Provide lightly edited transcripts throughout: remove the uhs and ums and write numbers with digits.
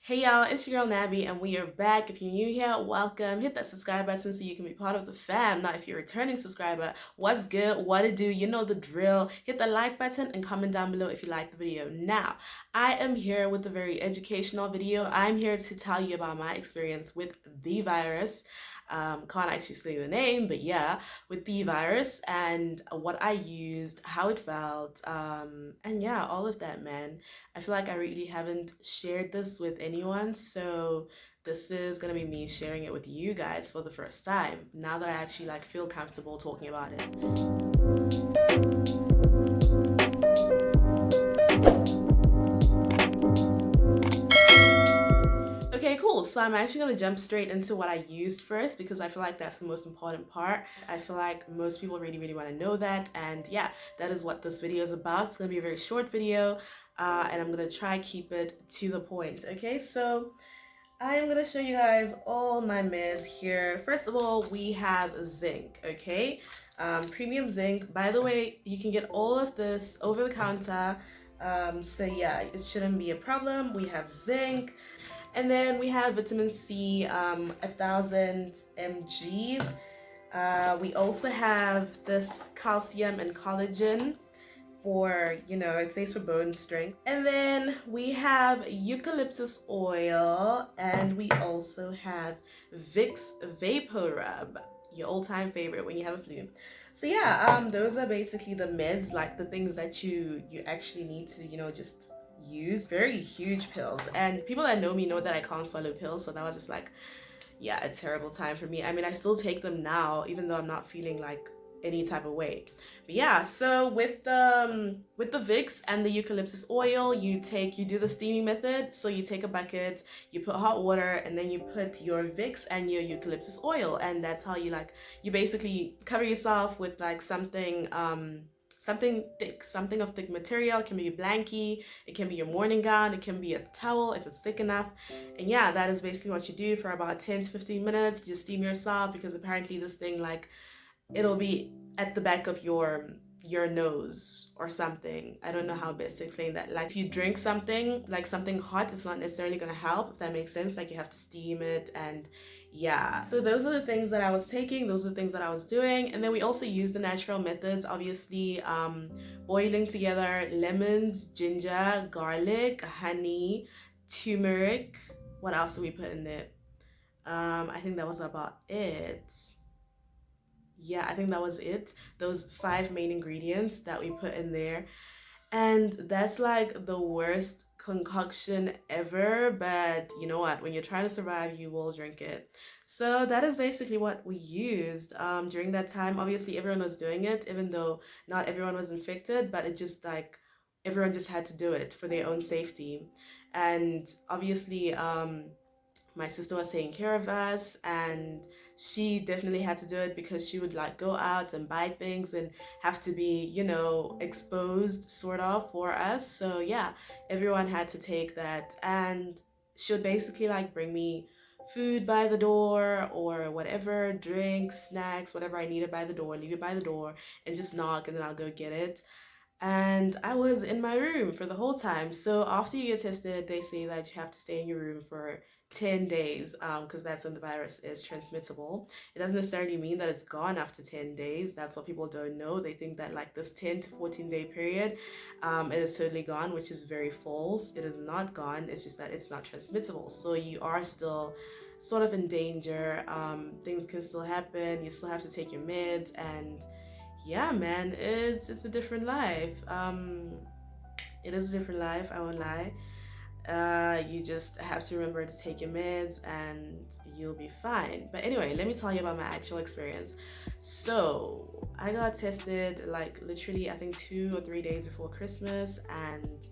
Hey y'all, it's your girl Nabby and we are back. If you're new here, welcome. Hit that subscribe button so you can be part of the fam. Now, if you're a returning subscriber, what's good? What to do? You know the drill. Hit the like button and comment down below if you like the video. Now, I am here with a very educational video. I'm here to tell you about my experience with the virus. Can't actually say the name, but yeah, with the virus and what I used, how it felt, and yeah, all of that, man. I feel like I really haven't shared this with anyone, so this is gonna be me sharing it with you guys for the first time. Now that I actually feel comfortable talking about it. Okay, cool. So I'm actually gonna jump straight into what I used first because I feel like that's the most important part. I feel like most people really want to know that, and yeah, that is what this video is about. It's gonna be a very short video, and I'm gonna try keep it to the point. Okay, so I am gonna show you guys all my meds here. First of all, we have zinc. Okay, premium zinc. By the way, you can get all of this over the counter. So yeah, it shouldn't be a problem. We have zinc. And then we have vitamin C, 1,000 mgs. We also have this calcium and collagen for, it says for bone strength. And then we have eucalyptus oil, and we also have Vicks Vapor Rub, your all-time favorite when you have a flu. So yeah, those are basically the meds, like the things that you actually need to, just use. Very huge pills, and people that know me know that I can't swallow pills, so that was just yeah, a terrible time for me. I mean, I still take them now even though I'm not feeling like any type of way. But yeah, so with the Vicks and the eucalyptus oil, you do the steaming method. So you take a bucket, you put hot water, and then you put your Vicks and your eucalyptus oil, and that's how you basically cover yourself with something thick, something of thick material. It can be a blankie, it can be your morning gown, it can be a towel if it's thick enough. And yeah, that is basically what you do for about 10 to 15 minutes. You just steam yourself, because apparently this thing, it'll be at the back of your nose or something. I don't know how best to explain that. Like if you drink something, like something hot, it's not necessarily gonna help, if that makes sense. Like you have to steam it, and yeah. So those are the things that I was taking, those are the things that I was doing. And then we also use the natural methods, obviously, boiling together lemons, ginger, garlic, honey, turmeric. What else do we put in there? I think that was about it. Yeah, I think that was it. Those 5 main ingredients that we put in there. And that's like the worst concoction ever, but you know what? When you're trying to survive, you will drink it. So that is basically what we used during that time. Obviously, everyone was doing it, even though not everyone was infected, but it just everyone just had to do it for their own safety. And obviously, my sister was taking care of us, and she definitely had to do it because she would go out and buy things and have to be, exposed sort of for us. So yeah, everyone had to take that, and she would basically bring me food by the door or whatever, drinks, snacks, whatever I needed by the door, leave it by the door and just knock, and then I'll go get it. And I was in my room for the whole time. So after you get tested, they say that you have to stay in your room for 10 days, because that's when the virus is transmissible. It doesn't necessarily mean that it's gone after 10 days. That's what people don't know. They think that this 10 to 14-day period, it is totally gone, which is very false. It is not gone. It's just that it's not transmissible. So you are still sort of in danger. Things can still happen. You still have to take your meds, and yeah, man, it's a different life. It is a different life, I won't lie. You just have to remember to take your meds and you'll be fine. But anyway, let me tell you about my actual experience. So I got tested literally I think 2 or 3 days before Christmas, and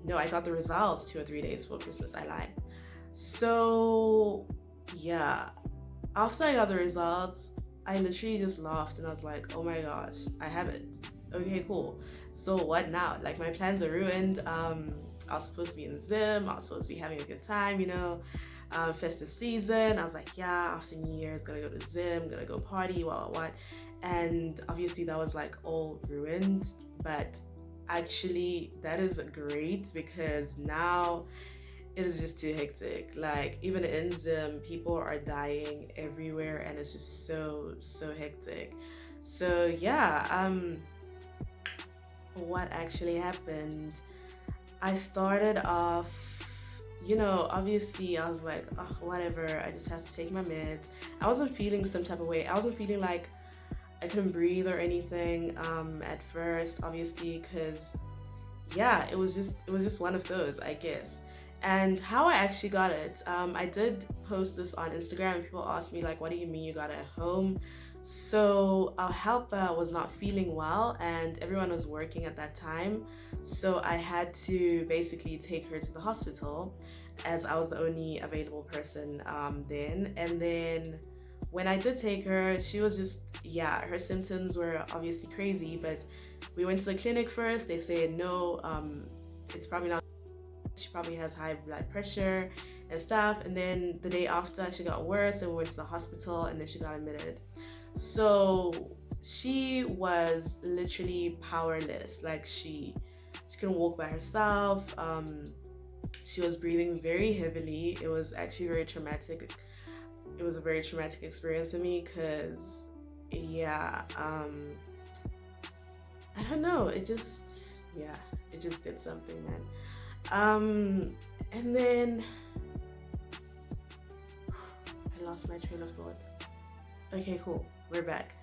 no, I got the results 2 or 3 days before Christmas. I lied. So yeah, after I got the results, I literally just laughed and I was like, oh my gosh, I have it. Okay, cool. So what now? My plans are ruined. I was supposed to be in Zim. I was supposed to be having a good time, festive season. I was like, yeah, after New Year's, gonna go to Zim, gonna go party, what. And obviously that was all ruined. But actually that is great, because now it is just too hectic. Like even in Zim, people are dying everywhere, and it's just so hectic. So yeah, what actually happened? I started off, obviously I was like, oh, whatever. I just have to take my meds. I wasn't feeling some type of way. I wasn't feeling like I couldn't breathe or anything at first, obviously, because yeah, it was just one of those, I guess. And how I actually got it, I did post this on Instagram. People asked me like, what do you mean you got it at home? So our helper was not feeling well and everyone was working at that time, so I had to basically take her to the hospital as I was the only available person then. And then when I did take her, she was just, yeah, her symptoms were obviously crazy, but we went to the clinic first. They said no, it's probably not. She probably has high blood pressure and stuff. And then the day after, she got worse, and we went to the hospital, and then she got admitted. So she was literally powerless. Like she couldn't walk by herself. She was breathing very heavily. It was actually very traumatic. It was a very traumatic experience for me because, yeah, I don't know. Yeah, it just did something, man. And then I lost my train of thought. Okay, cool. We're back.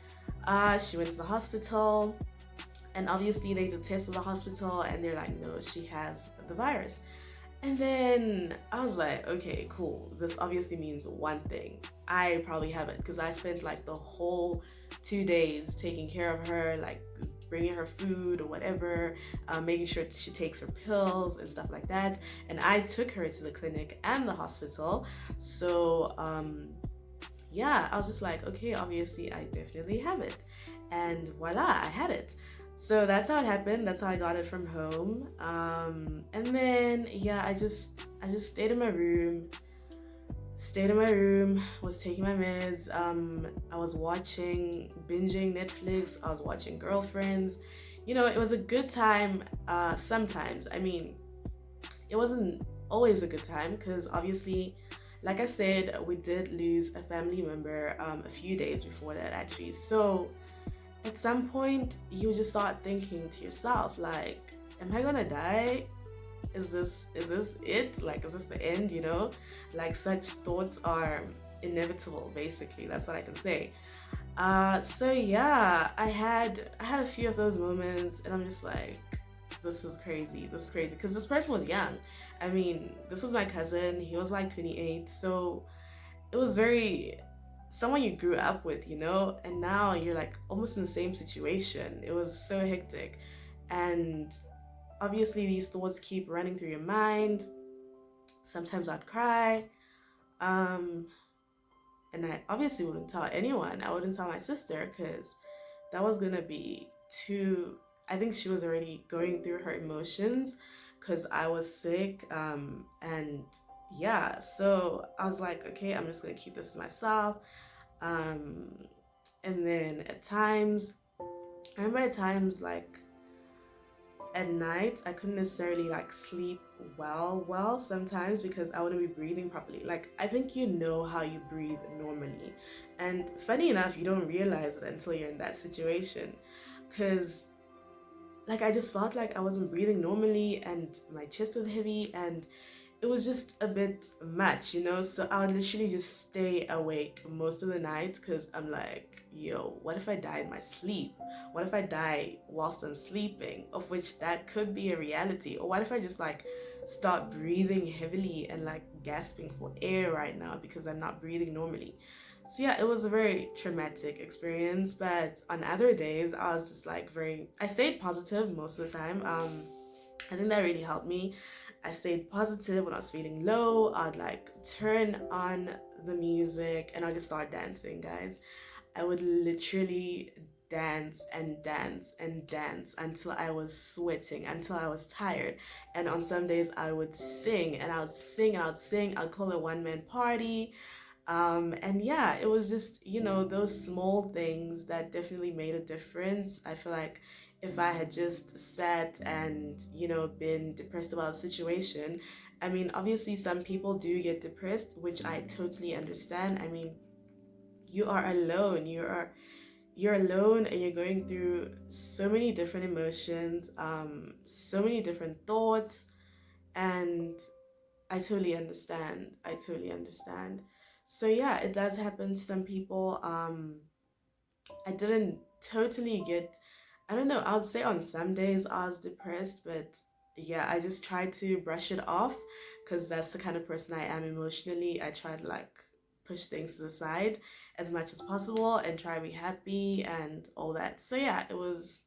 She went to the hospital, and obviously they did tests at the hospital, and they're like, no, she has the virus. And then I was like, okay, cool. This obviously means one thing. I probably haven't, because I spent like the whole 2 days taking care of her, like bringing her food or whatever, making sure she takes her pills and stuff like that. And I took her to the clinic and the hospital. So yeah, I was just like, okay, obviously I definitely have it. And voila, I had it. So that's how it happened. That's how I got it from home. And then yeah, I just stayed in my room. Was taking my meds. I was binging Netflix. I was watching Girlfriends. It was a good time. Sometimes, I mean, it wasn't always a good time because obviously, like I said, we did lose a family member a few days before that actually. So at some point you just start thinking to yourself like, am I gonna die? Is this it? Like, is this the end? Like, such thoughts are inevitable, basically. That's what I can say. So yeah, I had a few of those moments, and I'm just like, this is crazy. Because this person was young. I mean, this was my cousin. He was like 28, so it was very someone you grew up with, and now you're like almost in the same situation. It was so hectic, and obviously these thoughts keep running through your mind. Sometimes I'd cry, and I obviously wouldn't tell anyone. I wouldn't tell my sister because that was gonna be too. I think she was already going through her emotions because I was sick, and yeah, so I was like, okay, I'm just gonna keep this to myself. And then I remember at times like at night I couldn't necessarily like sleep well sometimes because I wouldn't be breathing properly. Like, I think how you breathe normally, and funny enough, you don't realize it until you're in that situation, because like I just felt like I wasn't breathing normally and my chest was heavy, and it was just a bit much, so I would literally just stay awake most of the night because I'm like, yo, what if I die in my sleep? What if I die whilst I'm sleeping? Of which that could be a reality. Or what if I just like start breathing heavily and like gasping for air right now because I'm not breathing normally? So yeah, it was a very traumatic experience, but on other days I was just like I stayed positive most of the time. I think that really helped me. I stayed positive when I was feeling low. I'd like turn on the music and I'd just start dancing, guys. I would literally dance and dance and dance until I was sweating, until I was tired. And on some days I would sing and I would sing, I'd call it one-man party. And yeah, it was just, those small things that definitely made a difference. I feel like if I had just sat and, been depressed about the situation I mean, obviously some people do get depressed, which I totally understand. I mean, you are alone. You're alone and you're going through so many different emotions, so many different thoughts, and I totally understand. I totally understand. So yeah, it does happen to some people. I didn't totally get, I don't know, I would say on some days I was depressed, but yeah, I just tried to brush it off because that's the kind of person I am emotionally. I try to like push things to the side as much as possible and try to be happy and all that. So yeah, it was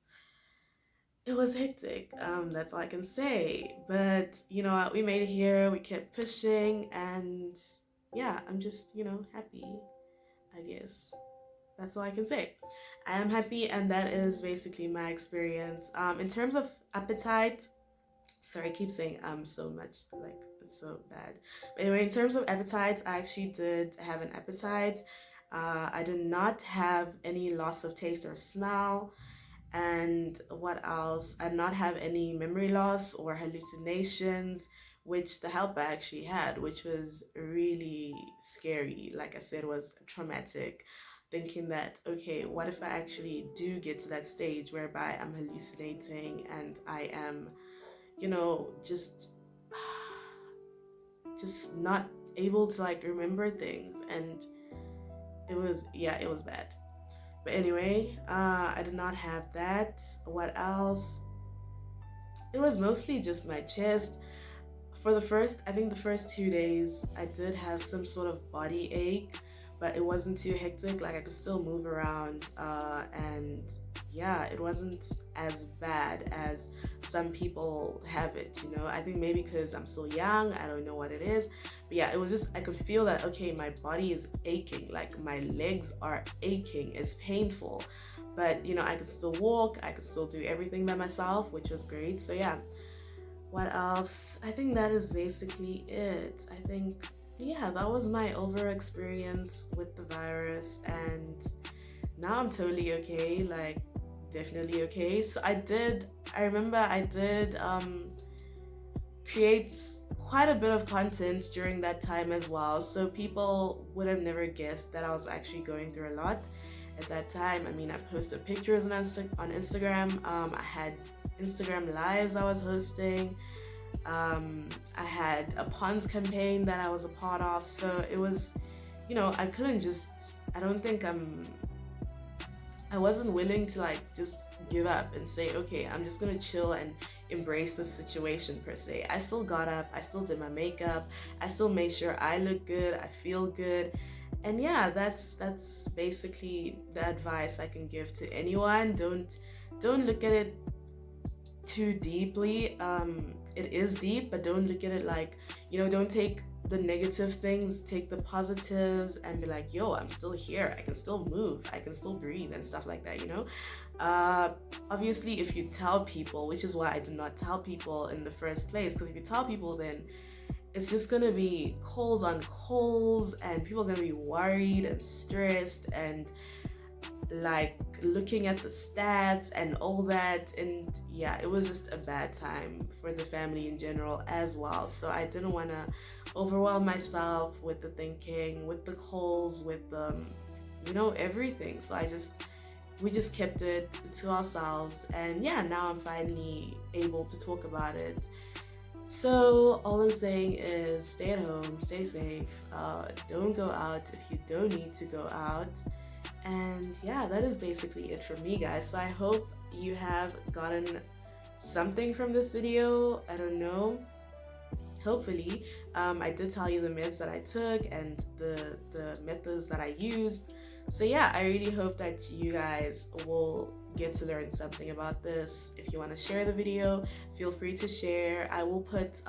hectic. That's all I can say. But you know what, we made it here, we kept pushing, and yeah, I'm just, happy, I guess. That's all I can say. I am happy, and that is basically my experience. In terms of appetite, sorry, I keep saying so much, like it's so bad. But anyway, in terms of appetite, I actually did have an appetite. I did not have any loss of taste or smell. And what else? I did not have any memory loss or hallucinations, which the helper actually had, which was really scary. Like I said, was traumatic. Thinking that, okay, what if I actually do get to that stage whereby I'm hallucinating and I am, just just not able to like remember things. And it was bad. But anyway, I did not have that. What else? It was mostly just my chest. For I think the first 2 days, I did have some sort of body ache, but it wasn't too hectic. Like I could still move around, and yeah, it wasn't as bad as some people have it. I think maybe because I'm still young, I don't know what it is, but yeah, it was just I could feel that okay, my body is aching, like my legs are aching, it's painful, but I could still walk, I could still do everything by myself, which was great. So yeah, what else? I think that is basically it. I think, yeah, that was my over experience with the virus, and now I'm totally okay, like definitely okay. So I remember I did create quite a bit of content during that time as well, so people would have never guessed that I was actually going through a lot at that time. I mean, I posted pictures on Instagram. I had Instagram lives I was hosting. I had a puns campaign that I was a part of. So it was, I couldn't just, I don't think I wasn't willing to like just give up and say, okay, I'm just gonna chill and embrace the situation per se. I still got up, I still did my makeup, I still made sure I look good, I feel good. And yeah, that's basically the advice I can give to anyone. Don't look at it too deeply. It is deep, but don't look at it like, don't take the negative things, take the positives and be like, yo, I'm still here, I can still move, I can still breathe and stuff like that. Obviously, if you tell people, which is why I did not tell people in the first place, because if you tell people, then it's just gonna be calls on calls and people are gonna be worried and stressed and like looking at the stats and all that. And yeah, it was just a bad time for the family in general as well. So I didn't want to overwhelm myself with the thinking, with the calls, with everything. So we just kept it to ourselves, and yeah, now I'm finally able to talk about it. So all I'm saying is stay at home, stay safe, don't go out if you don't need to go out. And yeah, that is basically it for me, guys. So I hope you have gotten something from this video. I don't know, hopefully. I did tell you the meds that I took and the methods that I used. So yeah, I really hope that you guys will get to learn something about this. If you want to share the video, feel free to share. I will put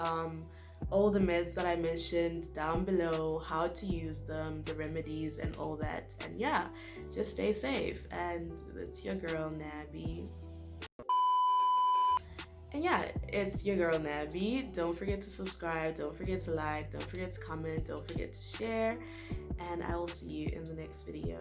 all the meds that I mentioned down below, how to use them, the remedies and all that. And yeah, just stay safe. And it's your girl Nabby. And yeah, it's your girl Nabby. Don't forget to subscribe, don't forget to like, don't forget to comment, don't forget to share, and I will see you in the next video.